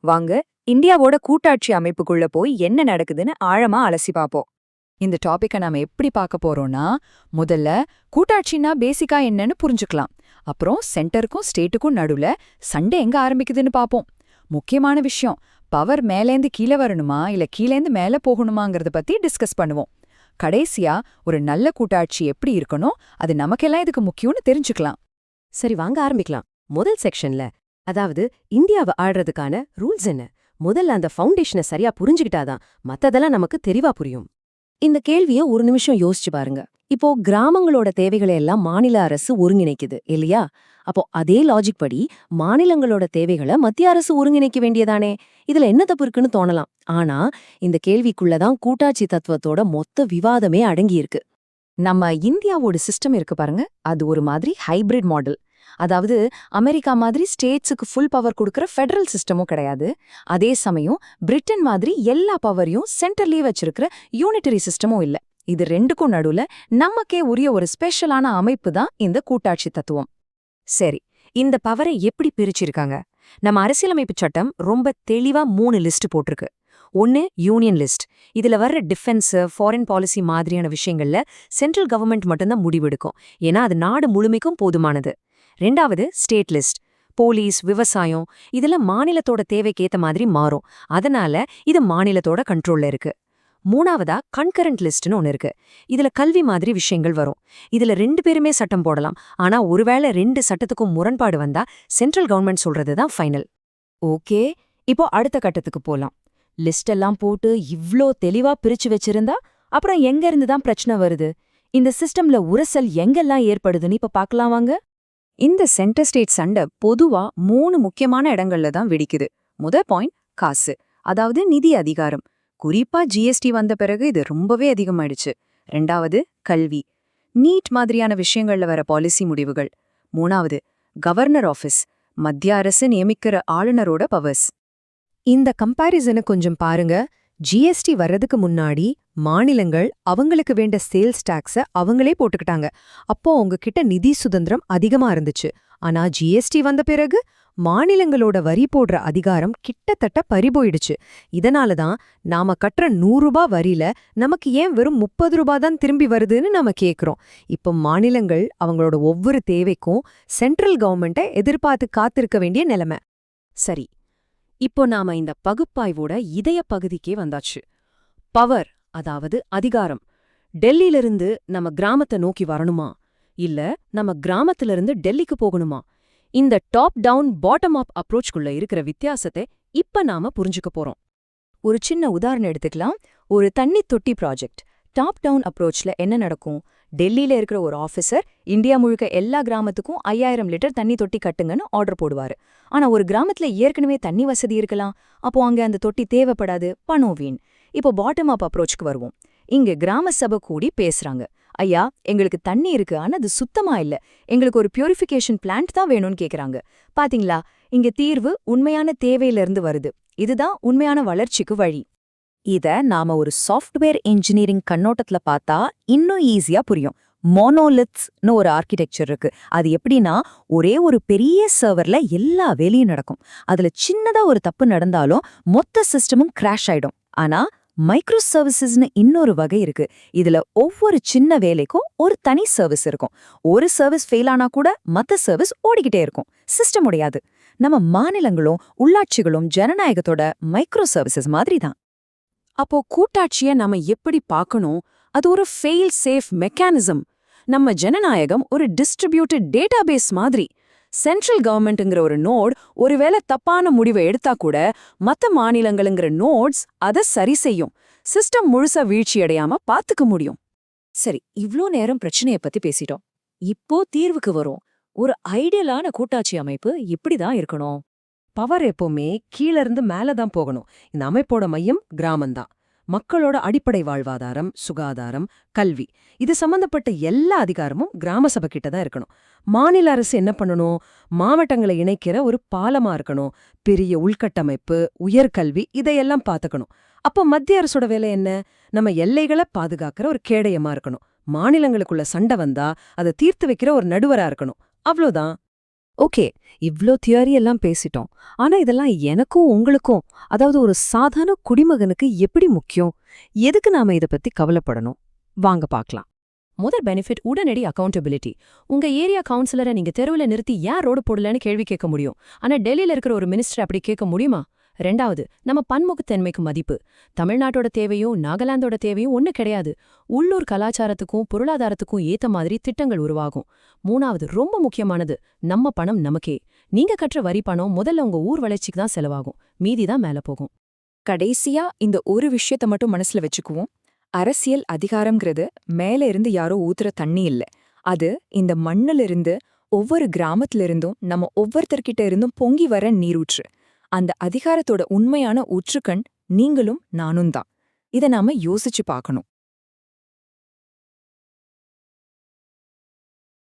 வாங்க இந்தியாவோட கூட்டாட்சி அமைப்புக்குள்ள போய் என்ன நடக்குதுன்னு ஆழமா அலசி பாப்போம். இந்த டாபிக்கை நாம எப்படி பார்க்க போறோம்னா, முதல்ல கூட்டாட்சினா பேசிக்கா என்னன்னு புரிஞ்சுக்கலாம். அப்புறம் சென்டருக்கும் ஸ்டேட்டுக்கும் நடுவுல சண்டை எங்க ஆரம்பிக்குதுன்னு பாப்போம். முக்கியமான விஷயம், பவர் மேலேந்து கீழே வரணுமா இல்ல கீழேந்து மேல போகணுமாங்கிறத பத்தி டிஸ்கஸ் பண்ணுவோம். கடைசியா ஒரு நல்ல கூட்டாட்சி எப்படி இருக்கணும், அது நமக்கெல்லாம் இதுக்கு முக்கியம்னு தெரிஞ்சுக்கலாம். சரி, வாங்க ஆரம்பிக்கலாம். முதல் செக்ஷன்ல, அதாவது இந்தியாவை ஆடுறதுக்கான ரூல்ஸ் என்ன? முதல்ல அந்த ஃபவுண்டேஷனை சரியா புரிஞ்சுக்கிட்டாதான் மத்ததெல்லாம் நமக்கு தெளிவா புரியும். இந்த கேள்விய ஒரு நிமிஷம் யோசிச்சு பாருங்க. இப்போ கிராமங்களோட தேவைகளை எல்லாம் மாநில அரசு ஒருங்கிணைக்குது இல்லையா? அப்போ அதே லாஜிக் படி மாநிலங்களோட தேவைகளை மத்திய அரசு ஒருங்கிணைக்க வேண்டியதானே? இதுல என்ன தப்பு இருக்குன்னு தோணலாம். ஆனா இந்த கேள்விக்குள்ளதான் கூட்டாட்சி தத்துவத்தோட மொத்த விவாதமே அடங்கியிருக்கு. நம்ம இந்தியாவோட சிஸ்டம் இருக்கு பாருங்க, அது ஒரு மாதிரி ஹைபிரிட் மாடல். அதாவது அமெரிக்கா மாதிரி ஸ்டேட்ஸுக்கு ஃபுல் பவர் கொடுக்கற ஃபெடரல் சிஸ்டமும் கிடையாது. அதே சமயம் பிரிட்டன் மாதிரி எல்லா பவரையும் சென்டர்லயே வச்சிருக்கிற யூனிட்டரி சிஸ்டமும் இல்ல. இது ரெண்டுக்கும் நடுவுல நமக்கே உரிய ஒரு ஸ்பெஷலான அமைப்பு தான் இந்த கூட்டாட்சி தத்துவம். சரி, இந்த பவரை எப்படி பிரிச்சிருக்காங்க? நம்ம அரசியலமைப்பு சட்டம் ரொம்ப தெளிவா 3 லிஸ்ட் போட்டிருக்கு. ஒன்னு யூனியன் லிஸ்ட். இதுல வர்ற டிஃபென்ஸ், ஃபாரின் பாலிசி மாதிரியான விஷயங்கள்ல சென்ட்ரல் கவர்மெண்ட் மட்டும்தான் முடிவெடுக்கும். ஏன்னா அது நாடு முழுமைக்கும் போதுமானது. ரெண்டாவது ஸ்டேட் லிஸ்ட். போலீஸ், விவசாயம் இதெல்லாம் மாநிலத்தோட தேவைக்கேத்த மாதிரி மாறும். அதனால இது மாநிலத்தோட கண்ட்ரோல்ல இருக்கு. மூணாவதா கன்கரண்ட் லிஸ்ட்னு ஒன்னு இருக்கு. இதுல கல்வி மாதிரி விஷயங்கள் வரும். இதுல 2 பேருமே சட்டம் போடலாம். ஆனா ஒருவேளை 2 சட்டத்துக்கும் முரண்பாடு வந்தா சென்ட்ரல் கவர்மெண்ட் சொல்றதுதான் ஃபைனல். ஓகே, இப்போ அடுத்த கட்டத்துக்கு போலாம். லிஸ்ட் எல்லாம் போட்டு இவ்ளோ தெளிவா பிரிச்சு வச்சிருந்தா அப்புறம் எங்க இருந்து தான் பிரச்சனை வருது? இந்த சிஸ்டம்ல உரசல் எங்கெல்லாம் ஏற்படுதுன்னு இப்ப பார்க்கலாம் வாங்க. இந்த சென்டர் ஸ்டேட் சண்டை பொதுவா 3 முக்கியமான இடங்கள்ல தான் வெடிக்குது. முதல் பாயிண்ட் காசு, அதாவது நிதி அதிகாரம். குறிப்பா ஜிஎஸ்டி வந்த பிறகு இது ரொம்பவே அதிகமாயிடுச்சு. ரெண்டாவது கல்வி, நீட் மாதிரியான விஷயங்கள்ல வர பாலிசி முடிவுகள். மூணாவது கவர்னர் ஆஃபீஸ், மத்திய அரசு நியமிக்கிற ஆளுநரோட பவர்ஸ். இந்த கம்பாரிசனை கொஞ்சம் பாருங்க. ஜிஎஸ்டி வர்றதுக்கு முன்னாடி மாநிலங்கள் அவங்களுக்கு வேண்ட சேல்ஸ் டாக்ஸ அவங்களே போட்டுக்கிட்டாங்க. அப்போ அவங்க கிட்ட நிதி சுதந்திரம் அதிகமா இருந்துச்சு. ஆனா ஜிஎஸ்டி வந்த பிறகு மாநிலங்களோட வரி போடுற அதிகாரம் கிட்டத்தட்ட பறிபோயிடுச்சு. இதனாலதான் நாம கட்டுற 100 ரூபாய் வரியில நமக்கு ஏன் வெறும் 30 ரூபாய் தான் திரும்பி வருதுன்னு நாம கேக்குறோம். இப்போ மாநிலங்கள் அவங்களோட ஒவ்வொரு தேவைக்கும் சென்ட்ரல் கவர்மெண்ட்டை எதிர்பார்த்து காத்திருக்க வேண்டிய நிலைமை. சரி, இப்போ நாம இந்த பகுப்பாய்வோட இதய பகுதிக்கே வந்தாச்சு. பவர், அதாவது அதிகாரம், டெல்லியிலிருந்து நம்ம கிராமத்தை நோக்கி வரணுமா இல்ல நம்ம கிராமத்திலிருந்து டெல்லிக்கு போகணுமா? இந்த டாப் டவுன் பாட்டம் அப் அப்ரோச்குள்ள இருக்கிற வித்தியாசத்தை இப்ப நாம புரிஞ்சுக்க போறோம். ஒரு சின்ன உதாரணம் எடுத்துக்கலாம். ஒரு தண்ணி தொட்டி ப்ராஜெக்ட். டாப் டவுன் அப்ரோச்ல என்ன நடக்கும்? டெல்லியில இருக்கிற ஒரு ஆஃபீஸர் இந்தியா முழுக்க எல்லா கிராமத்துக்கும் 5000 லிட்டர் தண்ணி தொட்டி கட்டுங்கன்னு ஆர்டர் போடுவாரு. ஆனா ஒரு கிராமத்துல ஏற்கனவே தண்ணி வசதி இருக்கலாம். அப்போ அங்க அந்த தொட்டி தேவைப்படாது, பணம் வீண். இப்போ பாட்டம் அப் அப்ரோச்சுக்கு வருவோம். இங்க கிராம சபை கூடி பேசுறாங்க. ஐயா, எங்களுக்கு தண்ணி இருக்கு, ஆனா அது சுத்தமா இல்ல, எங்களுக்கு ஒரு பியூரிஃபிகேஷன் பிளான்ட் தான் வேணும்னு கேக்குறாங்க. பாத்தீங்களா, இங்க தீர்வு உண்மையான தேவையிலிருந்து வருது. இதுதான் உண்மையான வளர்ச்சிக்கு வழி. இத நாம ஒரு சாஃப்ட்வேர் இன்ஜினியரிங் கண்ணோட்டத்துல பார்த்தா இன்னும் ஈஸியா புரியும். மோனோலித்ஸ்னு ஒரு ஆர்கிடெக்சர் இருக்கு. அது எப்படின்னா, ஒரே ஒரு பெரிய சர்வர்ல எல்லா வேலையும் நடக்கும். அதுல சின்னதா ஒரு தப்பு நடந்தாலும் மொத்த சிஸ்டமும் கிராஷ் ஆயிடும். ஆனா மைக்ரோ சர்வீசஸ்னு இன்னொரு வகை இருக்கு. இதுல ஒவ்வொரு சின்ன வேலைக்கும் ஒரு தனி சர்வீஸ் இருக்கும். ஒரு சர்வீஸ் ஃபெயில் ஆனா கூட மத்த சர்வீஸ் ஓடிக்கிட்டே இருக்கும். சிஸ்டம் முடியாது. நம்ம மாநிலங்களும் உள்ளாட்சிகளும் ஜனநாயகத்தோட மைக்ரோ சர்வீசஸ் மாதிரி தான். அப்போ கூட்டாட்சிய நாம எப்படி பார்க்கணும்? அது ஒரு ஃபெயில் சேஃப் மெக்கானிசம். நம்ம ஜனநாயகம் ஒரு டிஸ்ட்ரிபியூட்டட் டேட்டாபேஸ் மாதிரி. சென்ட்ரல் கவர்மெண்ட்ங்கிற ஒரு நோட் ஒருவேளை தப்பான முடிவை எடுத்தா கூட மத்த மாநிலங்களுங்கிற நோட்ஸ் அதை சரி செய்யும். சிஸ்டம் முழுசா வீழ்ச்சியடையாம பாத்துக்க முடியும். சரி, இவ்ளோ நேரம் பிரச்சனைய பத்தி பேசிட்டோம். இப்போ தீர்வுக்கு வரும். ஒரு ஐடியலான கூட்டாட்சி அமைப்பு இப்படிதான் இருக்கணும். பவர் எப்பவுமே கீழ இருந்து மேலதான் போகணும். இந்த அமைப்போட மையம் கிராமம்தான். மக்களோட அடிப்படை வாழ்வாதாரம், சுகாதாரம், கல்வி இது சம்பந்தப்பட்ட எல்லா அதிகாரமும் கிராம சபை கிட்ட தான் இருக்கணும். மாநில அரசு என்ன பண்ணணும்? மாவட்டங்களை இணைக்கிற ஒரு பாலமா இருக்கணும். பெரிய உள்கட்டமைப்பு, உயர்கல்வி இதையெல்லாம் பாத்துக்கணும். அப்போ மத்திய அரசோட வேலை என்ன? நம்ம எல்லைகளை பாதுகாக்கிற ஒரு கேடயமா இருக்கணும். மாநிலங்களுக்குள்ள சண்டை வந்தா அதை தீர்த்து வைக்கிற ஒரு நடுவரா இருக்கணும். அவ்வளோதான். ஓகே, இவ்ளோ தியரி எல்லாம் பேசிட்டோம். ஆனா இதெல்லாம் எனக்கும் உங்களுக்கும், அதாவது ஒரு சாதாரண குடிமகனுக்கு எப்படி முக்கியம்? எதுக்கு நாம இத பத்தி கவலைப்படணும்? வாங்க பார்க்கலாம். முதல் பெனிஃபிட் உடனடி அக்கௌண்டபிலிட்டி. உங்க ஏரியா கவுன்சிலரை நீங்க தெருவுல நிறுத்தி ஏன் ரோடு போடலன்னு கேள்வி கேட்க முடியும். ஆனா டெல்லியில இருக்கிற ஒரு மினிஸ்டர் அப்படி கேட்க முடியுமா? ரெண்டாவது, நம்ம பன்முகத்தன்மைக்கு மதிப்பு. தமிழ்நாட்டோட தேவையும் நாகாலாந்தோட தேவையும் ஒண்ணு கிடையாது. உள்ளூர் கலாச்சாரத்துக்கும் பொருளாதாரத்துக்கும் ஏத்த மாதிரி திட்டங்கள் உருவாகும். மூணாவது, ரொம்ப முக்கியமானது, நம்ம பணம் நமக்கே. நீங்க கட்டுற வரி பணம் முதல்ல உங்க ஊர் வளர்ச்சிக்கு தான் செலவாகும், மீதி தான் மேல போகும். கடைசியா இந்த ஒரு விஷயத்த மட்டும் மனசுல வச்சுக்குவோம். அரசியல் அதிகாரம்ங்கிறது மேல இருந்து யாரோ ஊத்துற தண்ணி இல்ல. அது இந்த மண்ணுல இருந்து, ஒவ்வொரு கிராமத்துல இருந்தும், நம்ம ஒவ்வொருத்தர்கிட்ட இருந்தும் பொங்கி வர நீரூற்று. அந்த அதிகாரத்தோட உண்மையான ஊற்றுக்கண் நீங்களும் நானும் தான். இத நாம யோசிச்சு பார்க்கணும்.